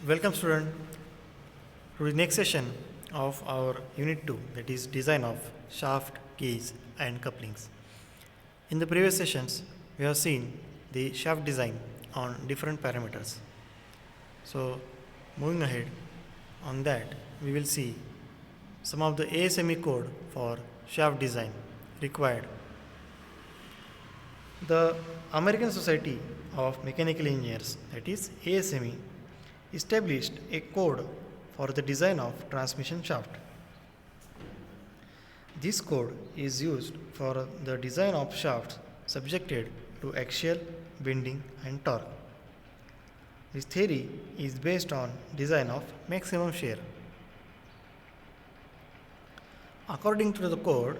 Welcome student to the next session of our unit 2, that is design of shaft, keys and couplings. In the previous sessions we have seen the shaft design on different parameters. So moving ahead on that we will see some of the ASME code for shaft design required. The American Society of Mechanical Engineers, that is ASME, established a code for the design of transmission shaft. This code is used for the design of shafts subjected to axial, bending and torque. This theory is based on design of maximum shear. According to the code,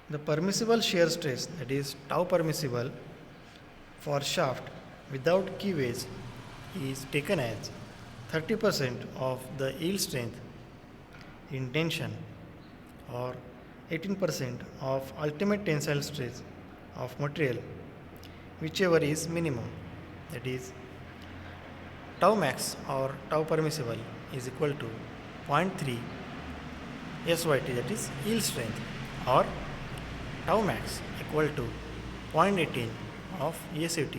the permissible shear stress, that is tau permissible, for shaft without keyways is taken as 30% of the yield strength in tension or 18% of ultimate tensile stress of material, whichever is minimum. That is, tau max or tau permissible is equal to 0.3 SYT, that is yield strength, or tau max equal to 0.18 of ESUT,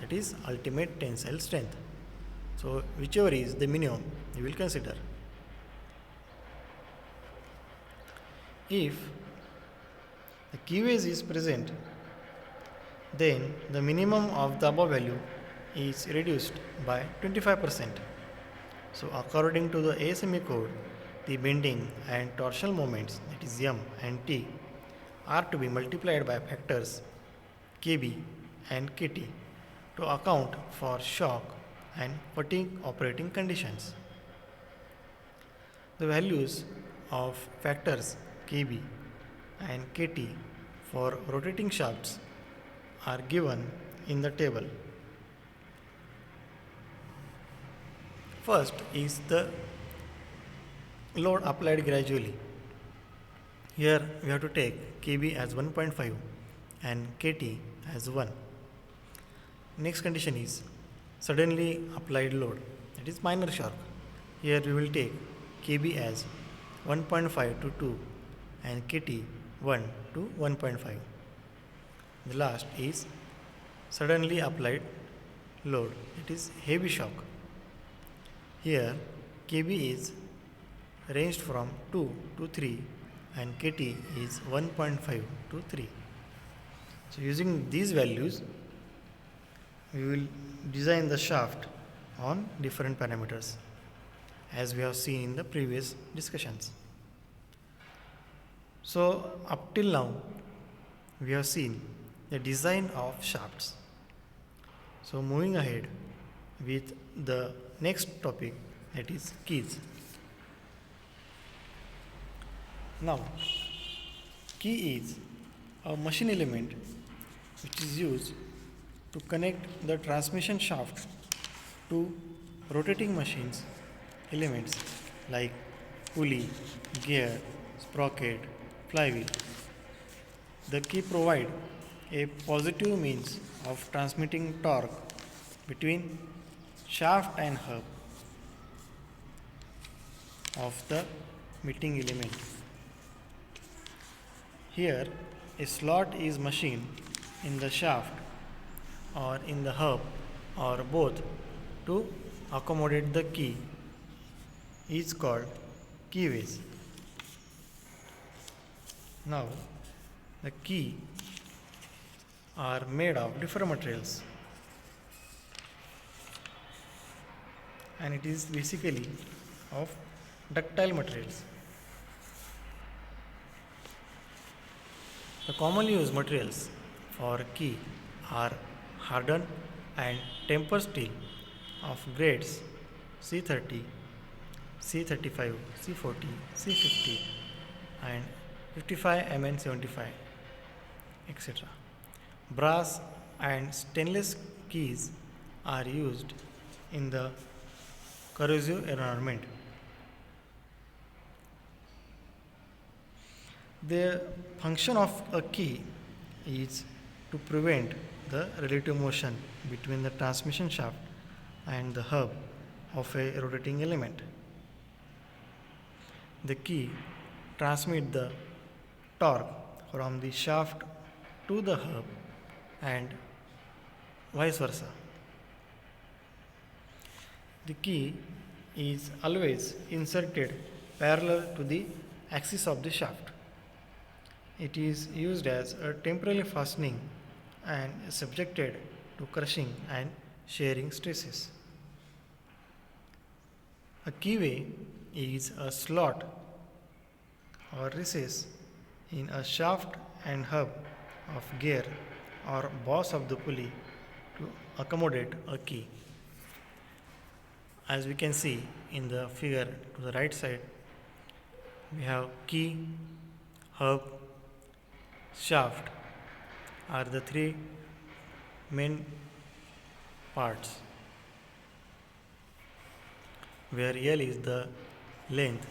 that is ultimate tensile strength. So whichever is the minimum you will consider. If the keyways is present, then the minimum of the above value is reduced by 25%. So according to the ASME code, the bending and torsional moments, that is M and T, are to be multiplied by factors Kb and Kt to account for shock and fatigue operating conditions. The values of factors Kb and Kt for rotating shafts are given in the table. First is the load applied gradually. Here we have to take Kb as 1.5 and Kt as 1. Next condition is suddenly applied load, that is minor shock. Here we will take Kb as 1.5 to 2 and Kt 1 to 1.5. The last is suddenly applied load, it is heavy shock. Here Kb is ranged from 2 to 3 and Kt is 1.5 to 3. So using these values we will design the shaft on different parameters as we have seen in the previous discussions. So up till now we have seen the design of shafts. So moving ahead with the next topic, that is keys. Now key is a machine element which is used to connect the transmission shaft to rotating machines elements like pulley, gear, sprocket, flywheel. The key provides a positive means of transmitting torque between shaft and hub of the meeting element. Here a slot is machined in the shaft or in the hub or both to accommodate the key is called keyways. Now the key are made of different materials and it is basically of ductile materials. The commonly used materials for key are hardened and tempered steel of grades C30, C35, C40, C50 and 55 Mn75, etc. Brass and stainless keys are used in the corrosive environment. The function of a key is to prevent the relative motion between the transmission shaft and the hub of a rotating element. The key transmits the torque from the shaft to the hub and vice versa. The key is always inserted parallel to the axis of the shaft. It is used as a temporary fastening and is subjected to crushing and shearing stresses. A keyway is a slot or recess in a shaft and hub of gear or boss of the pulley to accommodate a key. As we can see in the figure to the right side, we have key, hub, shaft are the three main parts, where L is the length,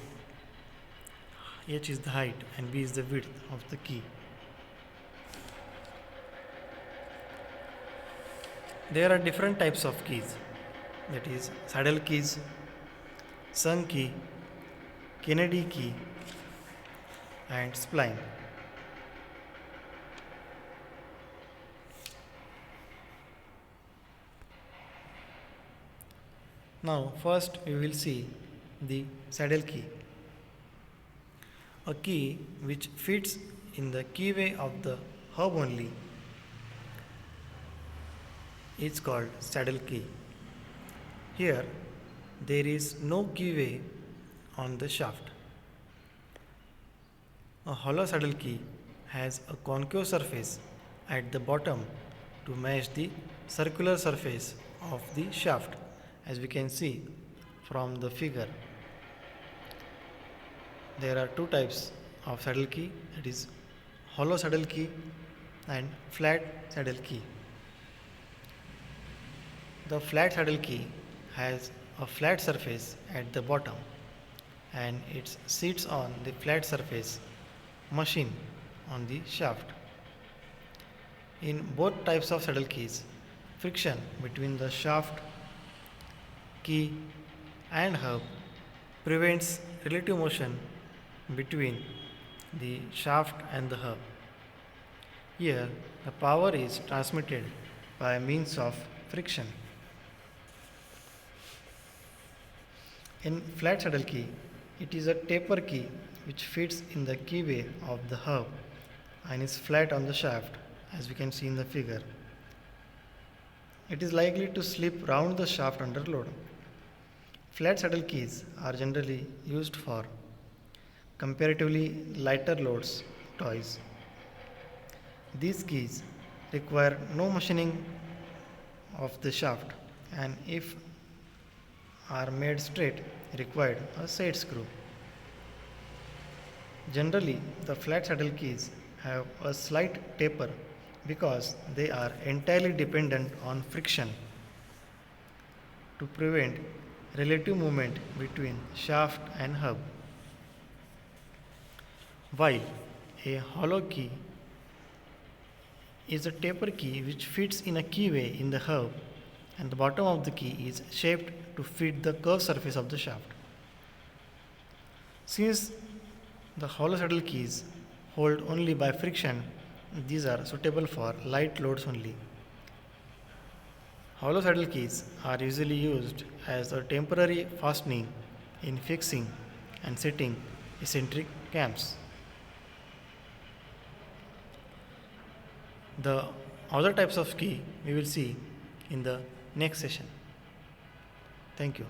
H is the height, and B is the width of the key. There are different types of keys, that is saddle keys, sunk key, Kennedy key, and spline. Now first we will see the saddle key. A key which fits in the keyway of the hub only is called saddle key. Here there is no keyway on the shaft. A hollow saddle key has a concave surface at the bottom to match the circular surface of the shaft, as we can see from the figure. There are two types of saddle key, that is hollow saddle key and flat saddle key. The flat saddle key has a flat surface at the bottom and it sits on the flat surface machine on the shaft. In both types of saddle keys, friction between the shaft, key and hub prevents relative motion between the shaft and the hub. Here the power is transmitted by means of friction. In flat saddle key, it is a taper key which fits in the keyway of the hub and is flat on the shaft, as we can see in the figure. It is likely to slip round the shaft under load. Flat saddle keys are generally used for comparatively lighter loads, toys. These keys require no machining of the shaft and if are made straight required a set screw. Generally, the flat saddle keys have a slight taper because they are entirely dependent on friction to prevent relative movement between shaft and hub. While a hollow key is a taper key which fits in a keyway in the hub and the bottom of the key is shaped to fit the curved surface of the shaft. Since the hollow saddle keys hold only by friction, these are suitable for light loads only. Hollow saddle keys are usually used as a temporary fastening in fixing and setting eccentric cams. The other types of key we will see in the next session. Thank you.